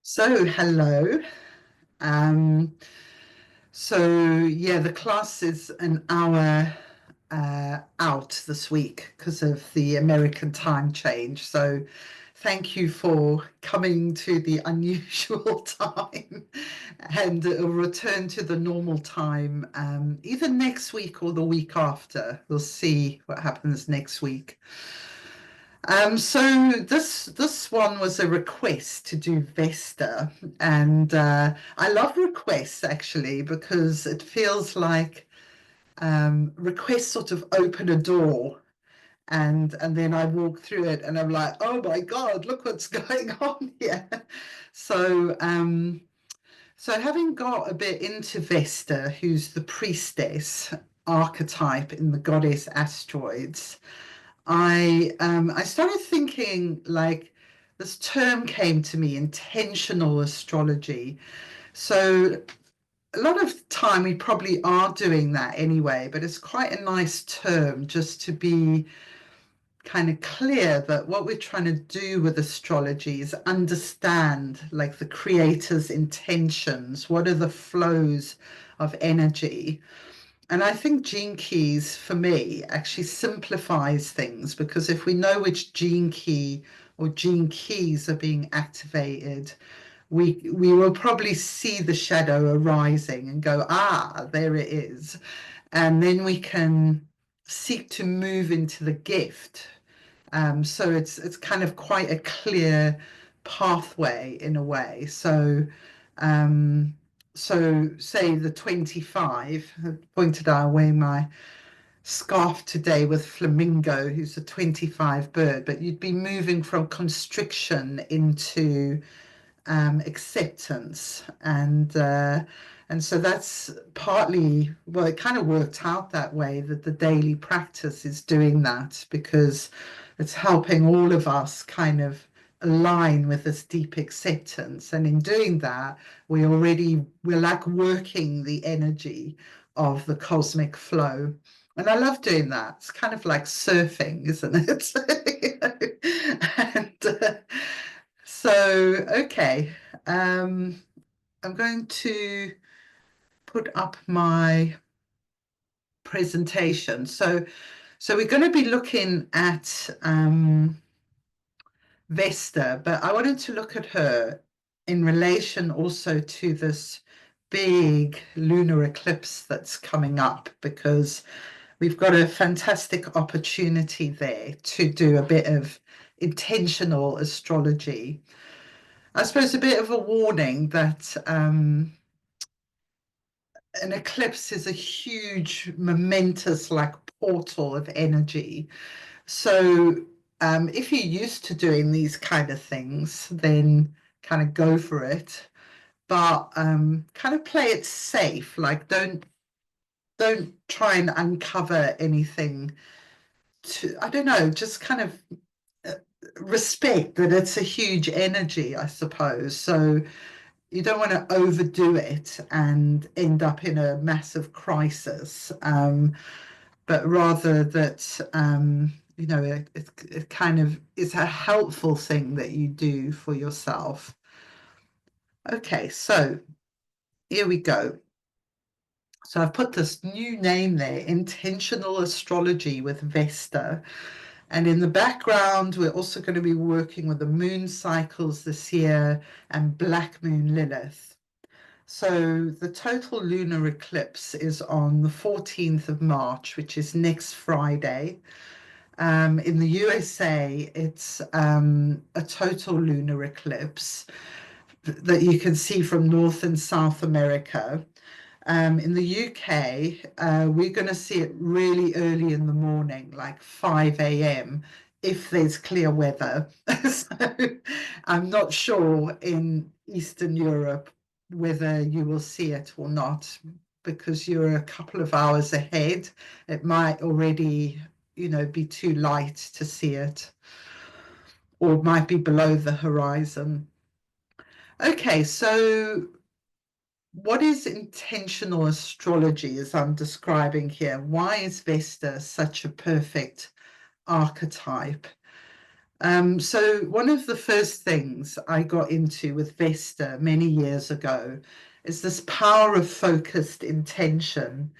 So, hello. Um, yeah, the class is an hour out this week because of the American time change. So, thank you for coming to the unusual time, and it'll return to the normal time either next week or the week after. We'll see what happens next week. So this one was a request to do Vesta, and I love requests actually because it feels like requests sort of open a door, and then I walk through it, and I'm like, oh my God, look what's going on here. So so having got a bit into Vesta, who's the priestess archetype in the goddess asteroids. I started thinking like this term came to me, intentional astrology. So a lot of time we probably are doing that anyway, but it's quite a nice term just to be kind of clear that what we're trying to do with astrology is understand like the creator's intentions, what are the flows of energy. And I think gene keys for me actually simplifies things because if we know which gene key or gene keys are being activated, we will probably see the shadow arising and go, ah, there it is. And then we can seek to move into the gift. So it's kind of quite a clear pathway in a way. Um, so say the 25, I pointed out wearing my scarf today with flamingo, who's a 25 bird, but you'd be moving from constriction into acceptance. And so that's partly, well, it kind of worked out that way that the daily practice is doing that because it's helping all of us kind of align with this deep acceptance. And in doing that, we're like working the energy of the cosmic flow. And I love doing that. It's kind of like surfing, isn't it? And so, okay, I'm going to put up my presentation. So we're going to be looking at Vesta, but I wanted to look at her in relation also to this big lunar eclipse that's coming up because we've got a fantastic opportunity there to do a bit of intentional astrology. I suppose a bit of a warning that an eclipse is a huge, momentous, like portal of energy. So if you're used to doing these kind of things, then kind of go for it. But kind of play it safe. Like don't try and uncover anything I don't know, just kind of respect that it's a huge energy, I suppose. So you don't want to overdo it and end up in a massive crisis, but rather that it kind of is a helpful thing that you do for yourself. Okay, so here we go. So I've put this new name there, Intentional Astrology with Vesta. And in the background, we're also going to be working with the moon cycles this year and Black Moon Lilith. So the total lunar eclipse is on the 14th of March, which is next Friday. In the USA, it's a total lunar eclipse that you can see from North and South America. In the UK, we're going to see it really early in the morning, like 5 a.m., if there's clear weather. So I'm not sure in Eastern Europe whether you will see it or not, because you're a couple of hours ahead. It might already, be too light to see it, or it might be below the horizon. Okay, so what is intentional astrology as I'm describing here? Why is Vesta such a perfect archetype? So one of the first things I got into with Vesta many years ago is this power of focused intention.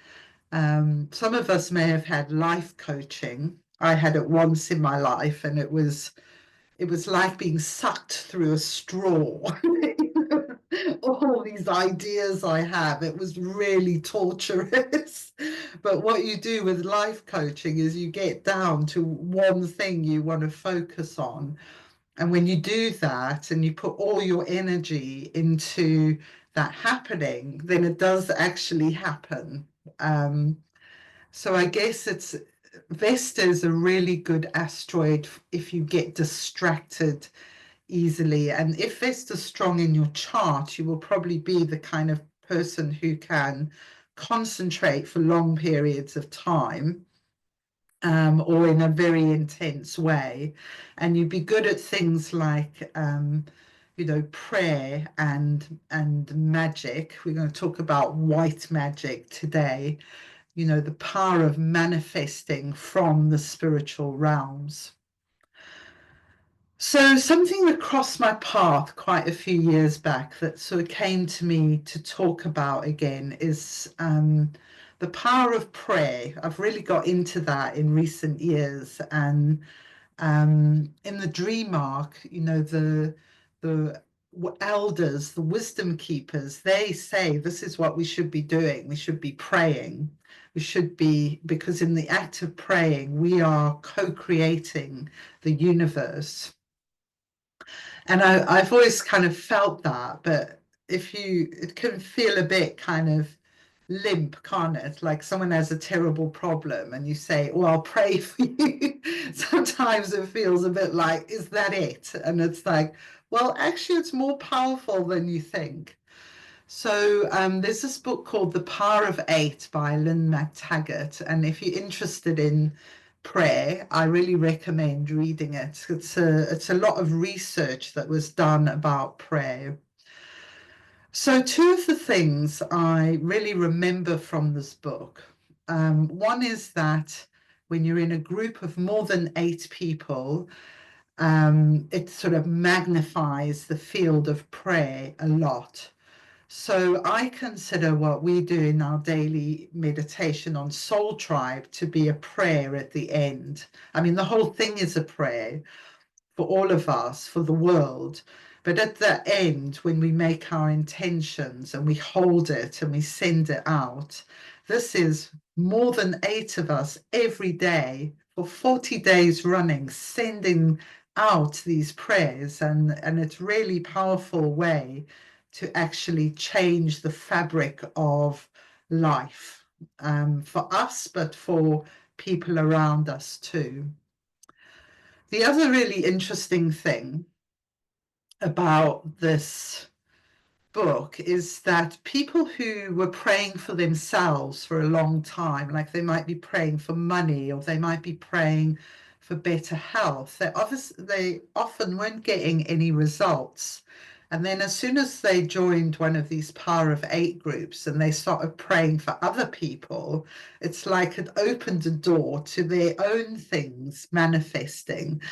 Some of us may have had life coaching. I had it once in my life, and it was like being sucked through a straw. All these ideas I have, it was really torturous. But what you do with life coaching is you get down to one thing you want to focus on. And when you do that and you put all your energy into that happening, then it does actually happen. Um, so I guess Vesta is a really good asteroid if you get distracted easily. And if Vesta's strong in your chart, you will probably be the kind of person who can concentrate for long periods of time, or in a very intense way. And you'd be good at things like, prayer and magic. We're going to talk about white magic today, the power of manifesting from the spiritual realms. So something that crossed my path quite a few years back that sort of came to me to talk about again is the power of prayer. I've really got into that in recent years, and in the dream arc, the elders, the wisdom keepers, they say this is what we should be doing. We should be praying. We should be, because in the act of praying, we are co-creating the universe. And I've always kind of felt that, but it can feel a bit kind of limp, can't it? Like someone has a terrible problem and you say, well, I'll pray for you. Sometimes it feels a bit like, is that it? And it's like, well, actually, it's more powerful than you think. So there's this book called The Power of Eight by Lynn McTaggart. And if you're interested in prayer, I really recommend reading it. It's a lot of research that was done about prayer. So two of the things I really remember from this book, one is that when you're in a group of more than 8 people, it sort of magnifies the field of prayer a lot. So I consider what we do in our daily meditation on Soul Tribe to be a prayer at the end. I mean, the whole thing is a prayer for all of us, for the world. But at the end, when we make our intentions and we hold it and we send it out, this is more than 8 of us every day for 40 days running, sending out these prayers. And it's really powerful way to actually change the fabric of life, for us, but for people around us too. The other really interesting thing about this book is that people who were praying for themselves for a long time, like they might be praying for money or they might be praying for better health, they often weren't getting any results. And then as soon as they joined one of these Power of Eight groups and they started praying for other people, it's like it opened a door to their own things manifesting.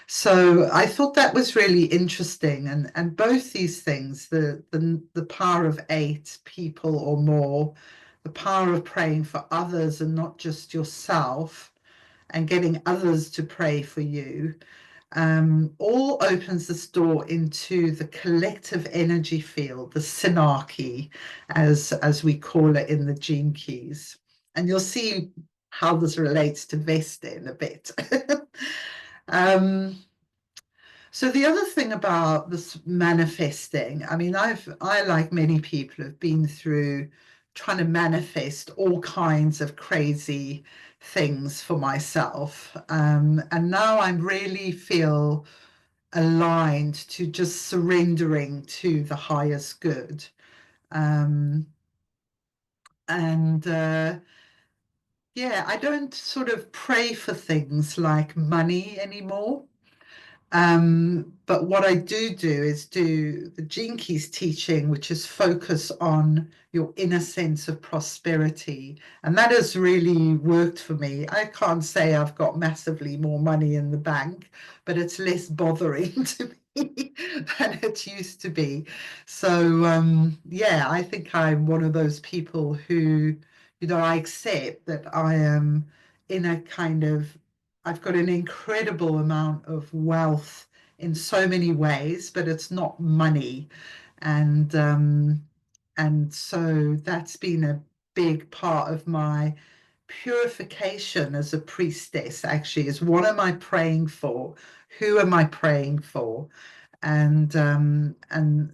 So I thought that was really interesting. And both these things, the power of 8 people or more, the power of praying for others and not just yourself, and getting others to pray for you, all opens this door into the collective energy field, the synarchy, as we call it in the gene keys. And you'll see how this relates to Vesta in a bit. So the other thing about this manifesting, I mean, I, like many people, have been through trying to manifest all kinds of crazy things for myself. And now I really feel aligned to just surrendering to the highest good. Um, and yeah, I don't sort of pray for things like money anymore. But what I do is do the Gene Keys teaching, which is focus on your inner sense of prosperity. And that has really worked for me. I can't say I've got massively more money in the bank, but it's less bothering to me than it used to be. So, yeah, I think I'm one of those people who, I accept that I am in a kind of I've got an incredible amount of wealth in so many ways, but it's not money. And so that's been a big part of my purification as a priestess, actually, is what am I praying for? Who am I praying for? And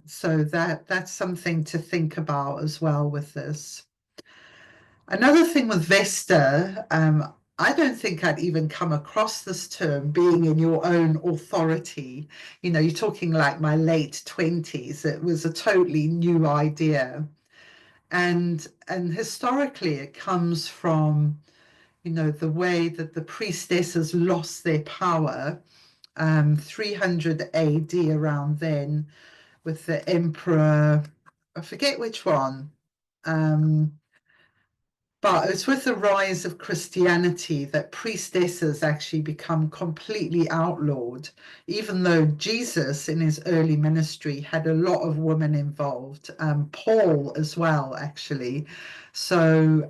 so that's something to think about as well with this. Another thing with Vesta, I don't think I'd even come across this term, being in your own authority. You're talking like my late 20s. It was a totally new idea. And historically, it comes from, the way that the priestesses lost their power, 300 AD around then, with the emperor, I forget which one. But it's with the rise of Christianity that priestesses actually become completely outlawed, even though Jesus in his early ministry had a lot of women involved, Paul as well, actually. So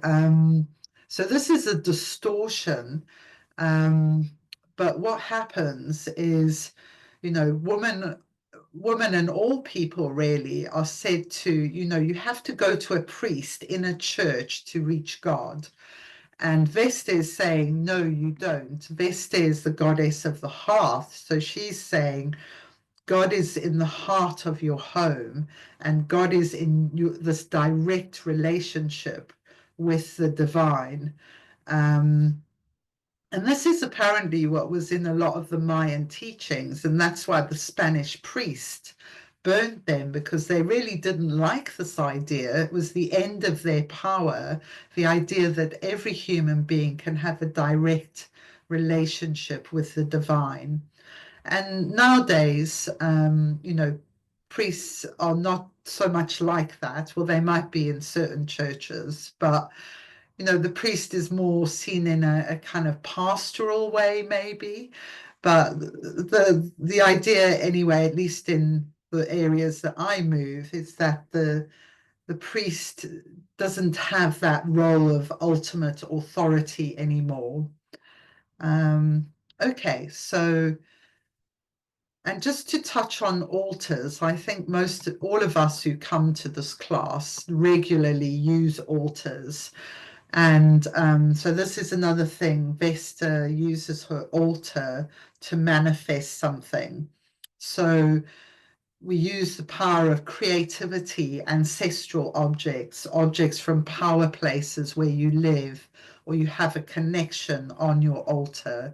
this is a distortion. Um, but what happens is, women and all people really are said to, you have to go to a priest in a church to reach God. And Vesta is saying, no, you don't. Vesta is the goddess of the hearth. So she's saying, God is in the heart of your home, and God is in this direct relationship with the divine. Um, and this is apparently what was in a lot of the Mayan teachings, and that's why the Spanish priest burned them, because they really didn't like this idea. It was the end of their power, the idea that every human being can have a direct relationship with the divine. And nowadays, priests are not so much like that. Well, they might be in certain churches, but the priest is more seen in a kind of pastoral way, maybe. But the idea, anyway, at least in the areas that I move, is that the priest doesn't have that role of ultimate authority anymore. Okay, so and just to touch on altars, I think all of us who come to this class regularly use altars. And so this is another thing. Vesta uses her altar to manifest something. So we use the power of creativity, ancestral objects, objects from power places where you live, or you have a connection on your altar.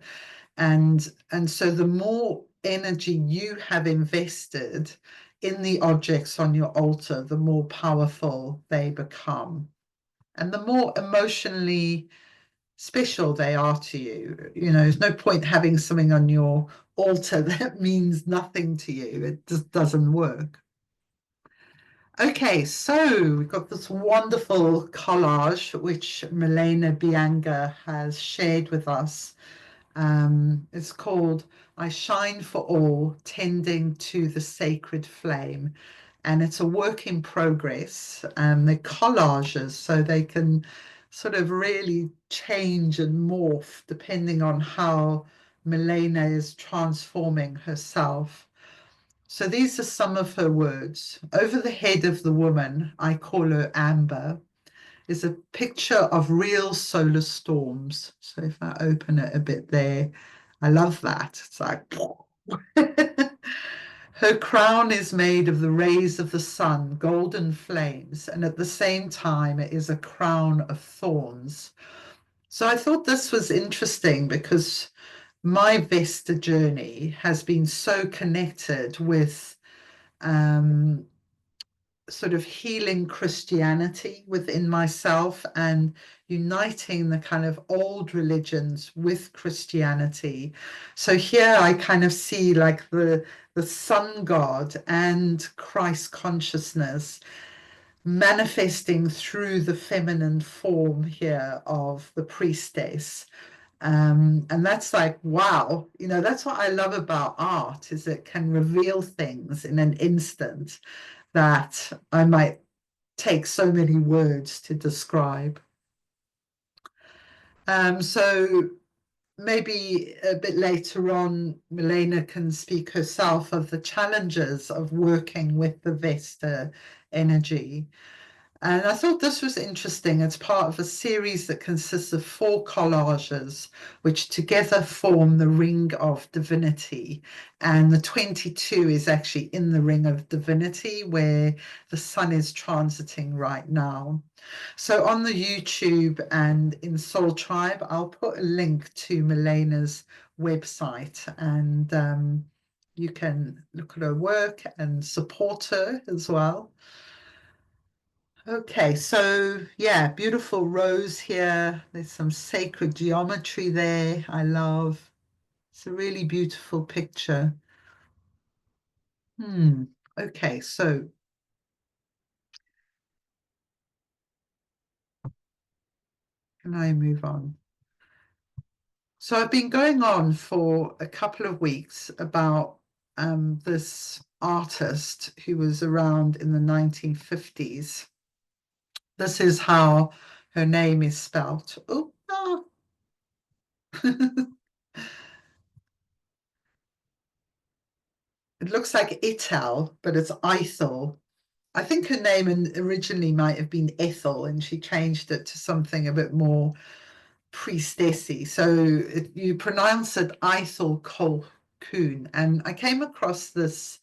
And so the more energy you have invested in the objects on your altar, the more powerful they become. And the more emotionally special they are to you. There's no point having something on your altar that means nothing to you. It just doesn't work. Okay, so we've got this wonderful collage which Milena Bianga has shared with us. It's called I Shine for All, Tending to the Sacred Flame. And it's a work in progress. They're collages, so they can sort of really change and morph depending on how Milena is transforming herself. So these are some of her words. Over the head of the woman, I call her Amber, is a picture of real solar storms. So if I open it a bit there, I love that. It's like, her crown is made of the rays of the sun, golden flames, and at the same time, it is a crown of thorns. So I thought this was interesting because my Vesta journey has been so connected with um, sort of healing Christianity within myself and uniting the kind of old religions with Christianity. So here I kind of see like the sun god and Christ consciousness manifesting through the feminine form here of the priestess. And that's like, wow, that's what I love about art, is it can reveal things in an instant that I might take so many words to describe. So maybe a bit later on, Milena can speak herself of the challenges of working with the Vesta energy. And I thought this was interesting. It's part of a series that consists of 4 collages, which together form the Ring of Divinity. And the 22 is actually in the Ring of Divinity, where the sun is transiting right now. So on the YouTube and in Soul Tribe, I'll put a link to Milena's website, and you can look at her work and support her as well. Okay, so yeah, beautiful rose here. There's some sacred geometry there. I love. It's a really beautiful picture. Okay, so can I move on? So I've been going on for a couple of weeks about this artist who was around in the 1950s. This is how her name is spelt. Oh, no. It looks like Ithell, but it's Ithell. I think her name originally might have been Ethel, and she changed it to something a bit more priestessy. So you pronounce it Ithell Colquhoun. And I came across this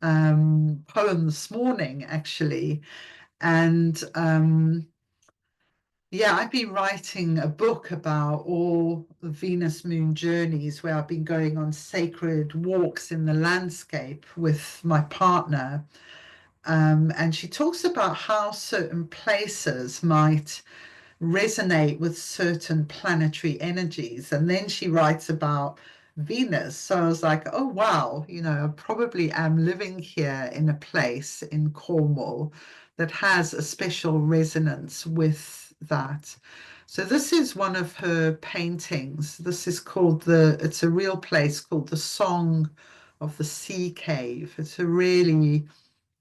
poem this morning, actually. And yeah, I've been writing a book about all the Venus moon journeys where I've been going on sacred walks in the landscape with my partner. And she talks about how certain places might resonate with certain planetary energies. And then she writes about Venus. So I was like, oh, wow, I probably am living here in a place in Cornwall that has a special resonance with that. So this is one of her paintings. This is called it's a real place called the Song of the Sea Cave. It's a really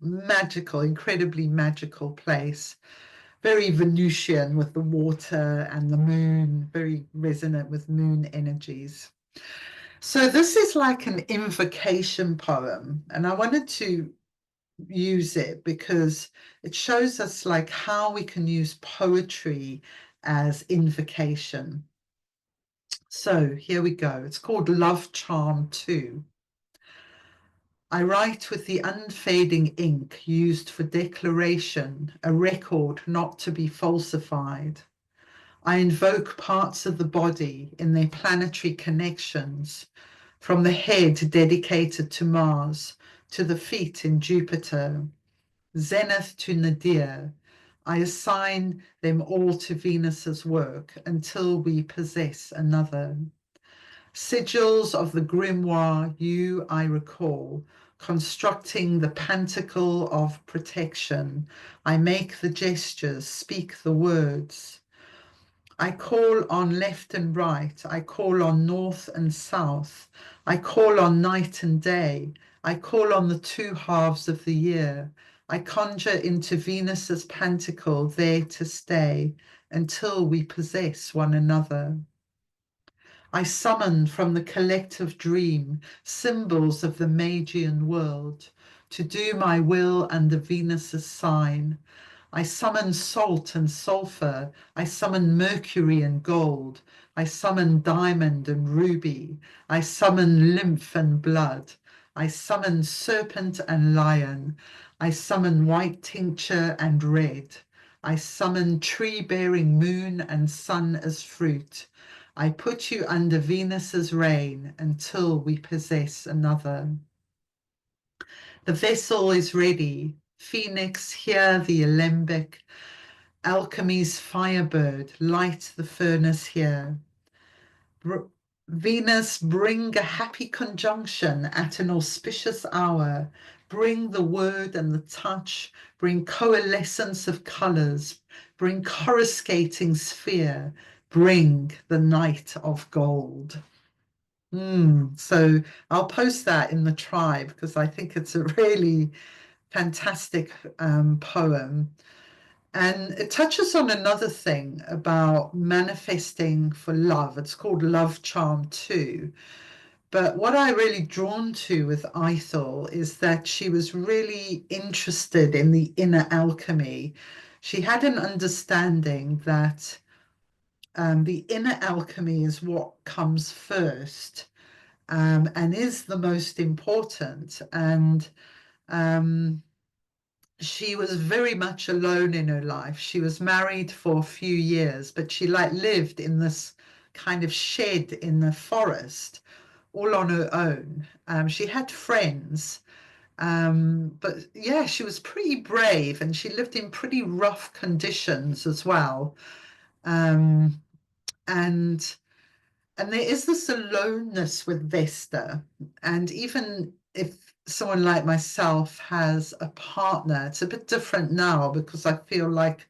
magical, incredibly magical place. Very Venusian with the water and the moon, very resonant with moon energies. So this is like an invocation poem, and I wanted to use it because it shows us like how we can use poetry as invocation. So here we go. It's called Love Charm 2. I write with the unfading ink used for declaration, a record not to be falsified. I invoke parts of the body in their planetary connections, from the head dedicated to Mars to the feet in Jupiter, zenith to nadir. I assign them all to Venus's work until we possess another. Sigils of the grimoire you I recall, constructing the pantacle of protection. I make the gestures, speak the words. I call on left and right. I call on north and south. I call on night and day. I call on the 2 halves of the year. I conjure into Venus's pantacle there to stay until we possess one another. I summon from the collective dream symbols of the Magian world to do my will under Venus's sign. I summon salt and sulfur. I summon mercury and gold. I summon diamond and ruby. I summon lymph and blood. I summon serpent and lion. I summon white tincture and red. I summon tree-bearing moon and sun as fruit. I put you under Venus's reign until we possess another. The vessel is ready. Phoenix here, the alembic. Alchemy's firebird, light the furnace here. Br Venus, bring a happy conjunction at an auspicious hour. Bring the word and the touch. Bring coalescence of colors. Bring coruscating sphere. Bring the night of gold. So I'll post that in the tribe because I think it's a really fantastic poem. And it touches on another thing about manifesting for love. It's called Love Charm 2. But what I really drawn to with Ithell is that she was really interested in the inner alchemy. She had an understanding that the inner alchemy is what comes first, and is the most important. And she was very much alone in her life. She was married for a few years, but she lived in this kind of shed in the forest all on her own. She had friends, but yeah, she was pretty brave and she lived in pretty rough conditions as well. Um, and and there is this aloneness with Vesta. And even if someone like myself has a partner, it's a bit different now because I feel like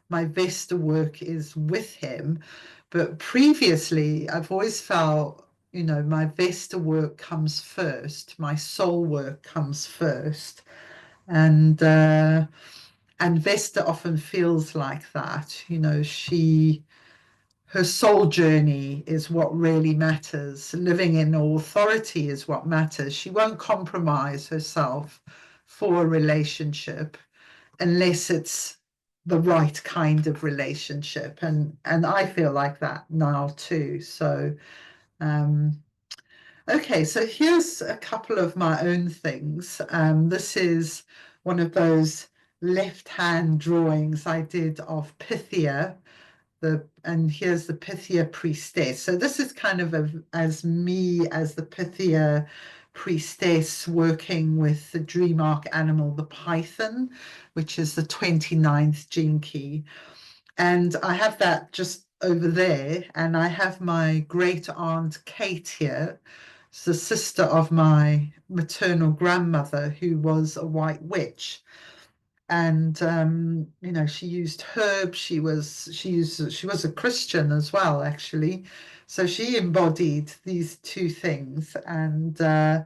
my Vesta work is with him. But previously, I've always felt, my Vesta work comes first, my soul work comes first. And Vesta often feels like that. Her soul journey is what really matters. Living in authority is what matters. She won't compromise herself for a relationship unless it's the right kind of relationship. And I feel like that now too. So, okay, so here's a couple of my own things. This is one of those left-hand drawings I did of Pythia, and here's the Pythia priestess. So this is kind of as me as the Pythia priestess working with the dream arc animal, the python, which is the 29th gene key. And I have that just over there. And I have my great aunt Kate here. It's the sister of my maternal grandmother, who was a white witch. And she used herbs. She was a Christian as well, actually. So she embodied these two things, and I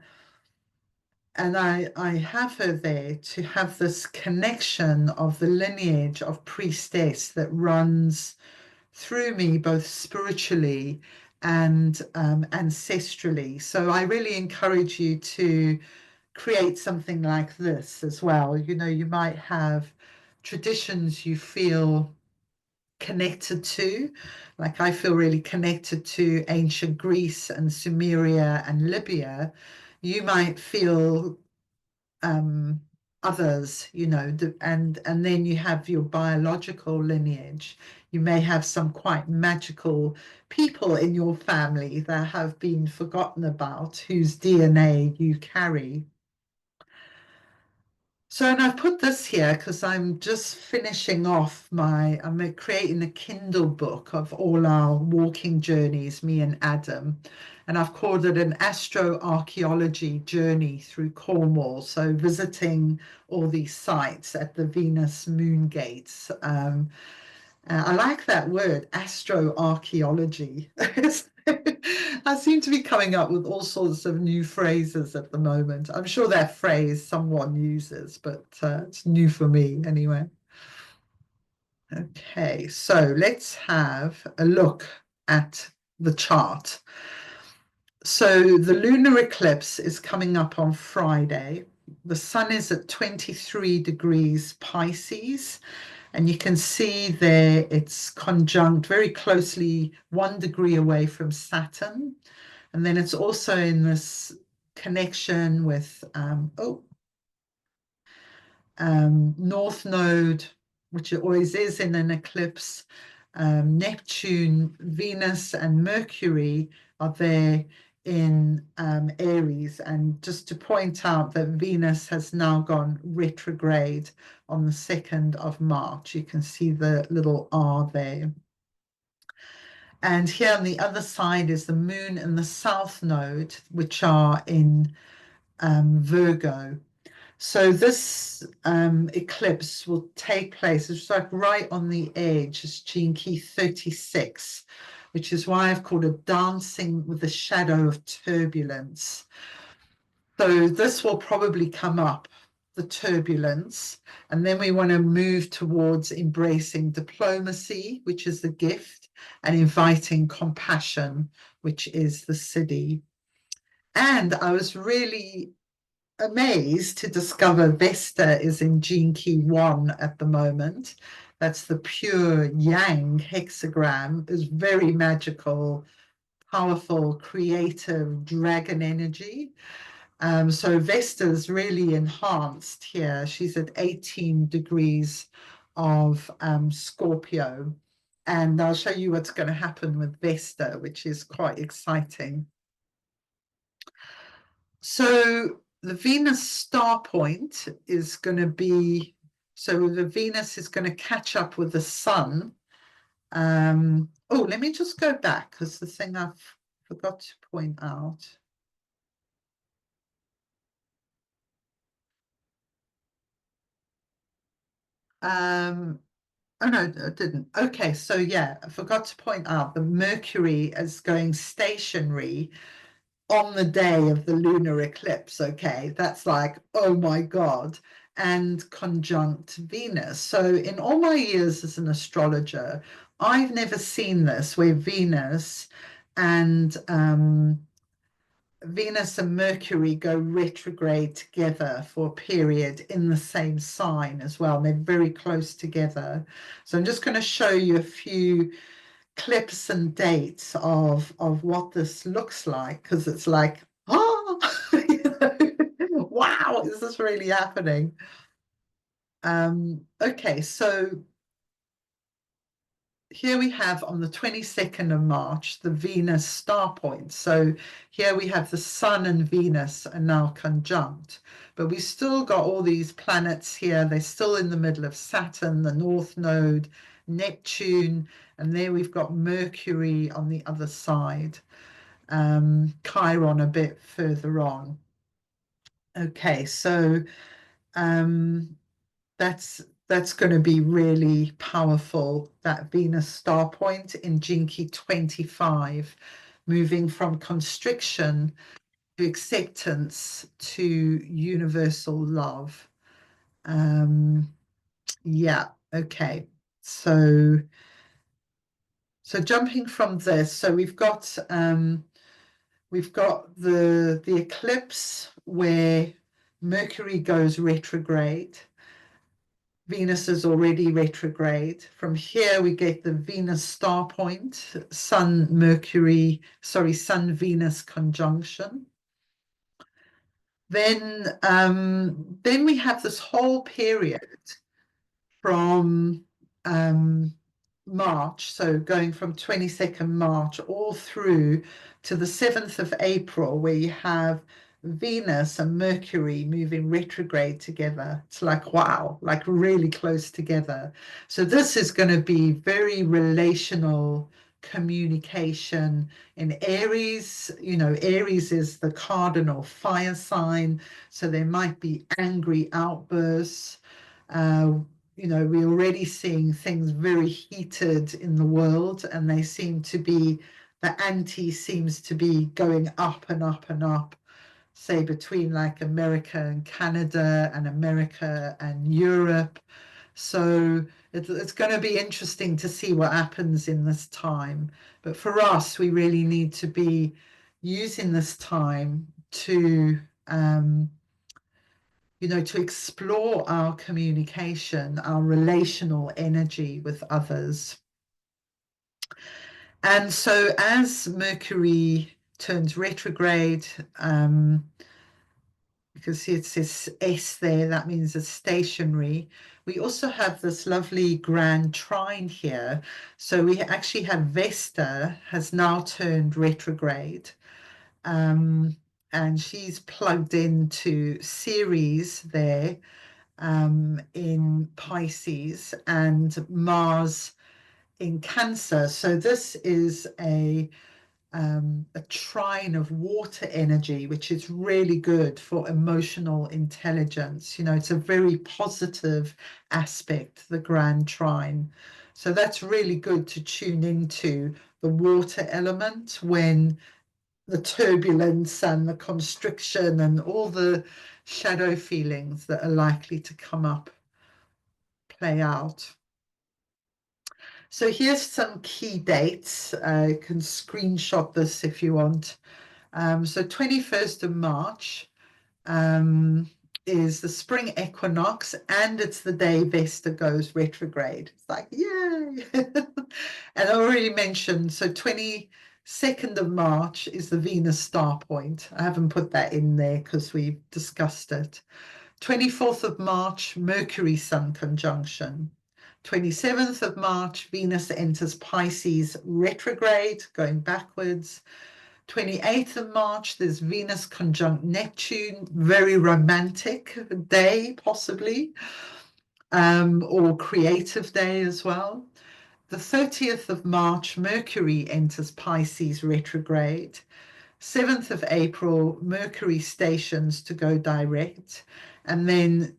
have her there to have this connection of the lineage of priestess that runs through me both spiritually and ancestrally. So I really encourage you to create something like this as well. You might have traditions you feel connected to, like I feel really connected to ancient Greece and Sumeria and Libya. You might feel others, and then you have your biological lineage. You may have some quite magical people in your family that have been forgotten about, whose DNA you carry. So, and I've put this here because I'm just finishing off I'm creating a Kindle book of all our walking journeys, me and Adam. And I've called it an astro-archaeology journey through Cornwall. So visiting all these sites at the Venus moon gates. I like that word, astroarchaeology. I seem to be coming up with all sorts of new phrases at the moment. I'm sure that phrase someone uses, but it's new for me anyway. Okay, so let's have a look at the chart. So the lunar eclipse is coming up on Friday. The sun is at 23 degrees Pisces. And you can see there it's conjunct very closely 1 degree away from Saturn. And then it's also in this connection with North Node, which it always is in an eclipse. Neptune, Venus, and Mercury are there in Aries. And just to point out that Venus has now gone retrograde on the 2nd of March. You can see the little R there. And here on the other side is the moon and the south node, which are in Virgo. So this eclipse will take place, it's like right on the edge, it's gene key 36, which is why I've called it Dancing with the Shadow of Turbulence. So this will probably come up, the turbulence, and then we want to move towards embracing diplomacy, which is the gift, and inviting compassion, which is the siddhi. And I was really amazed to discover Vesta is in gene key 1 at the moment. That's the pure yang hexagram. Is very magical, powerful, creative dragon energy. So Vesta's really enhanced here. She's at 18 degrees of Scorpio. And I'll show you what's going to happen with Vesta, which is quite exciting. So the Venus star point is going to be, so the Venus is going to catch up with the sun. Oh, let me just go back because the thing I forgot to point out. Oh no, I didn't. Okay, so yeah, I forgot to point out the Mercury is going stationary on the day of the lunar eclipse. Okay, that's like, oh my God, and conjunct Venus. So in all my years as an astrologer, I've never seen this where and Venus and Mercury go retrograde together for a period in the same sign as well. They're very close together. So I'm just going to show you a few clips and dates of what this looks like, because it's like, oh, wow, is this really happening? Okay, so here we have on the 22nd of March, the Venus star point. So here we have the Sun and Venus are now conjunct, but we still got all these planets here. They're still in the middle of Saturn, the North Node, Neptune, and there we've got Mercury on the other side, Chiron a bit further on. Okay, so that's going to be really powerful, that Venus star point in gene key 25, moving from constriction to acceptance to universal love. Yeah, okay. So jumping from this, so we've got the eclipse where Mercury goes retrograde. Venus is already retrograde. From here, we get the Venus star point, Sun-Venus conjunction. Then we have this whole period from March, so going from 22nd March all through to the 7th of April, where you have Venus and Mercury moving retrograde together. It's like, wow, like really close together. So this is going to be very relational communication in Aries. You know, Aries is the cardinal fire sign, so there might be angry outbursts. You know, we're already seeing things very heated in the world, and they seem to be, the ante seems to be going up and up and up, say between like America and Canada and America and Europe. So it's going to be interesting to see what happens in this time. But for us, we really need to be using this time to you know, to explore our communication, our relational energy with others. And so as Mercury turns retrograde, you can see it says S there, that means it's stationary. We also have this lovely grand trine here. So we actually have Vesta has now turned retrograde. and she's plugged into Ceres there in Pisces and Mars in Cancer. So this is a trine of water energy, which is really good for emotional intelligence. You know, it's a very positive aspect, the grand trine. So that's really good to tune into the water element when the turbulence and the constriction and all the shadow feelings that are likely to come up play out. So here's some key dates. You can screenshot this if you want. So 21st of March is the spring equinox, and it's the day Vesta goes retrograde. It's like, yay! And I already mentioned, so 22nd of March is the Venus star point. I haven't put that in there because we've discussed it. 24th of March, Mercury Sun conjunction. 27th of March, Venus enters Pisces retrograde, going backwards. 28th of March, there's Venus conjunct Neptune, very romantic day, possibly, or creative day as well. The 30th of March, Mercury enters Pisces retrograde. 7th of April, Mercury stations to go direct. And then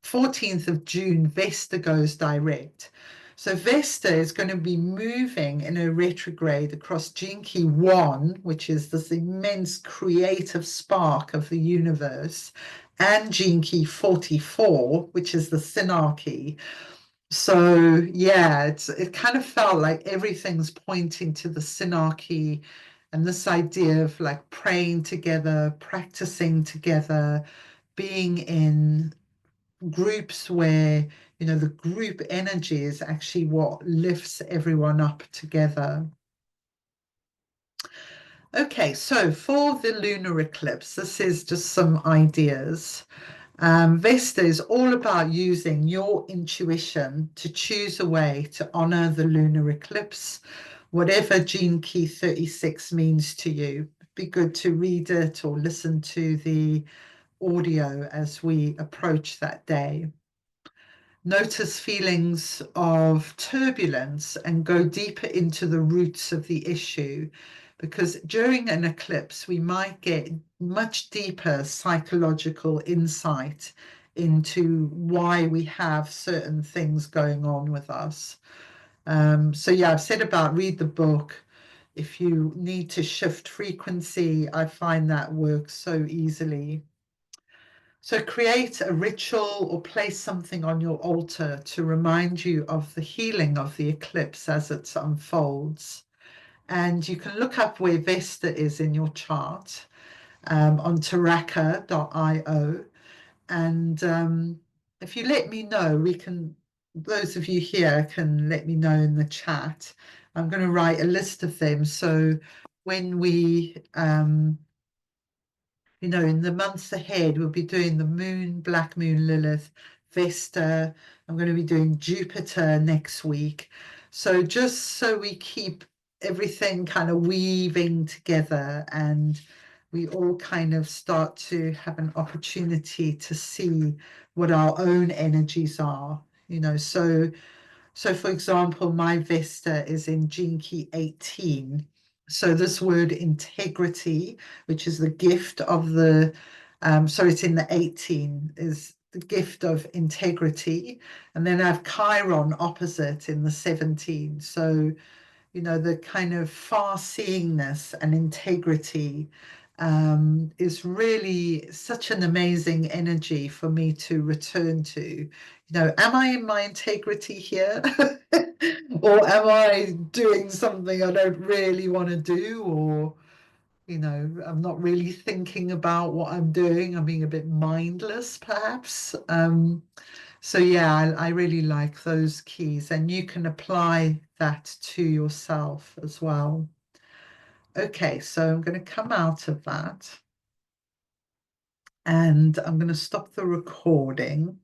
14th of June, Vesta goes direct. So Vesta is going to be moving in a retrograde across Gene Key 1, which is this immense creative spark of the universe, and Gene Key 44, which is the synarchy. So yeah, it kind of felt like everything's pointing to the synarchy and this idea of like praying together, practicing together, being in groups where, you know, the group energy is actually what lifts everyone up together. Okay, so for the lunar eclipse, this is just some ideas. Vesta is all about using your intuition to choose a way to honor the lunar eclipse, whatever Gene Key 36 means to you. It'd be good to read it or listen to the audio as we approach that day. Notice feelings of turbulence and go deeper into the roots of the issue, because during an eclipse, we might get much deeper psychological insight into why we have certain things going on with us. So yeah, I've said about read the book. If you need to shift frequency, I find that works so easily. So create a ritual or place something on your altar to remind you of the healing of the eclipse as it unfolds. And you can look up where Vesta is in your chart on taraka.io. And if you let me know, those of you here can let me know in the chat. I'm going to write a list of them. So when we you know, in the months ahead, we'll be doing the moon, black moon, Lilith, Vesta. I'm going to be doing Jupiter next week. So just so we keep everything kind of weaving together and we all kind of start to have an opportunity to see what our own energies are, you know. So for example, my Vesta is in Gene Key 18. So this word integrity, which is the gift of the, sorry, it's in the 18, is the gift of integrity. And then I have Chiron opposite in the 17. So, you know, the kind of far-seeingness and integrity is really such an amazing energy for me to return to. You know, am I in my integrity here? Or am I doing something I don't really want to do? Or, you know, I'm not really thinking about what I'm doing. I'm being a bit mindless, perhaps. So yeah, I really like those keys, and you can apply that to yourself as well. Okay, so I'm going to come out of that and I'm going to stop the recording.